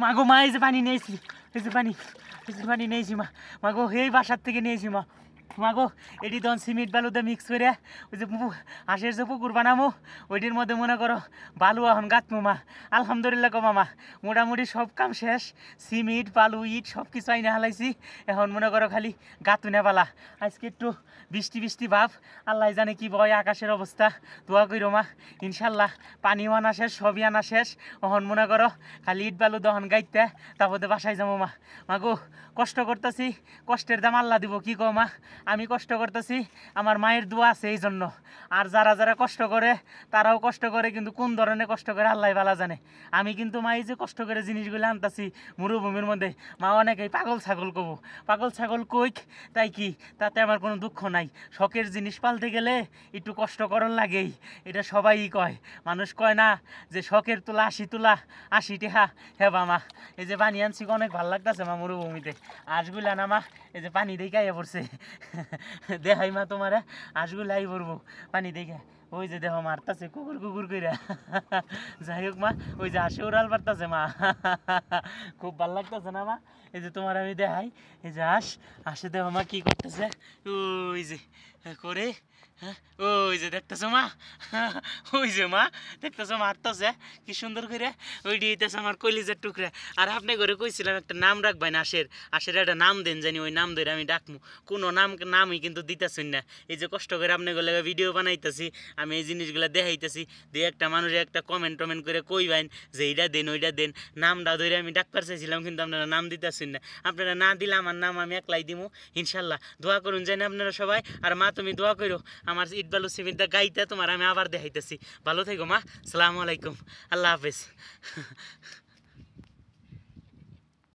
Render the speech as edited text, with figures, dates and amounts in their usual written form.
মাগো মা এই যে পানি নিয়েছি, এই যে পানি নিয়েছি মা। মাগো এই বাসার থেকে নিয়েছি মা। মাগো এটি তখন সিমেন্ট বালুতে মিক্স করে ওই যে হাঁসের যে পুকুর বানামো ওইটির মধ্যে মনে করো বালু এখন গাঁথমো মা। আলহামদুলিল্লাহ গো মামা, মোটামুটি সব কাম শেষ। সিমেন্ট বালু ইট সব কিছু আইনা হালাইছি, এখন মনে করো খালি গাঁথুনে পালা। আজকে একটু বৃষ্টি বৃষ্টি ভাব, আল্লাহ জানে কি বয় আকাশের অবস্থা। দোয়া কইরো মা, ইনশাল্লাহ পানিও আনা শেষ, সবই আনা শেষ। এখন মনে করো খালি ইট বালু দহন গাইতে তারপরে বাসায় যাবো মা। মাগো কষ্ট করতেছি, কষ্টের দাম আল্লাহ দিব, কি কো মা। আমি কষ্ট করতেছি, আমার মায়ের দোয়া আছে এই জন্য। আর যারা যারা কষ্ট করে তারাও কষ্ট করে, কিন্তু কোন ধরনের কষ্ট করে আল্লাহ ভালো জানে। আমি কিন্তু মা এই যে কষ্ট করে জিনিসগুলো আনতাছি মরুভূমির মধ্যে, মা অনেকেই পাগল ছাগল কব, পাগল ছাগল কইক তাই কি, তাতে আমার কোনো দুঃখ নাই। শখের জিনিস পালতে গেলে একটু কষ্ট করার লাগেই, এটা সবাই কয়। মানুষ কয় না যে শখের তুলা 80 টেহা। হ্যাঁ মা, এই যে পানি আনছি অনেক ভালো লাগতেছে মা মরুভূমিতে। আঁশগুলা না মা, এই যে পানি দিয়ে গাইয়া পড়ছে। দেখাই মা তোমারে, আঁশগুলো আই পড়বো পানি দেখে। ওই যে দেখো মারতাছে কুকুর কুকুর কইরা। যাই হোক মা, ওই যে হাঁসে উড়াল পারতাছে মা। খুব ভাল লাগতেছে না মা। এই যে তোমার আমি দেখাই, এই যে হাঁসে দেখো মা কি করতেছে। ওই যে করে, হ্যাঁ ওই যে দেখতেছো মা, ওই যে মা দেখতেছো মারতেছে কি সুন্দর করে। ওই দিতেছে আমার কলিজার টুকরা। আর আপনি করে কইছিলাম একটা নাম রাখবেন হাঁসের, একটা নাম দেন জানি, ওই নাম ধরে আমি ডাকমু। কোনো নামই কিন্তু দিতেছেন না। এই যে কষ্ট করে আপনি গেলে ভিডিও বানাইতেছি, আমি এই জিনিসগুলো দেখাইতেছি, দিয়ে একটা মানুষের একটা কমেন্ট করে কইবেন যে এইটা দেন ওইটা দেন। নামটা ধরে আমি ডাকবার চাইছিলাম, কিন্তু আপনারা নাম দিতেছেন না। আপনারা না দিলে আমার নাম আমি একলাই দিব ইনশাল্লাহ। দোয়া করুন জানি আপনারা সবাই। আর মা তুমি দোয়া করো আমার ইট বালু সিমেন্ট গাইতে তোমার আমি আবার দেখাইতেছি। ভালো থেকো মা, আসসালামু আলাইকুম, আল্লাহ হাফেজ।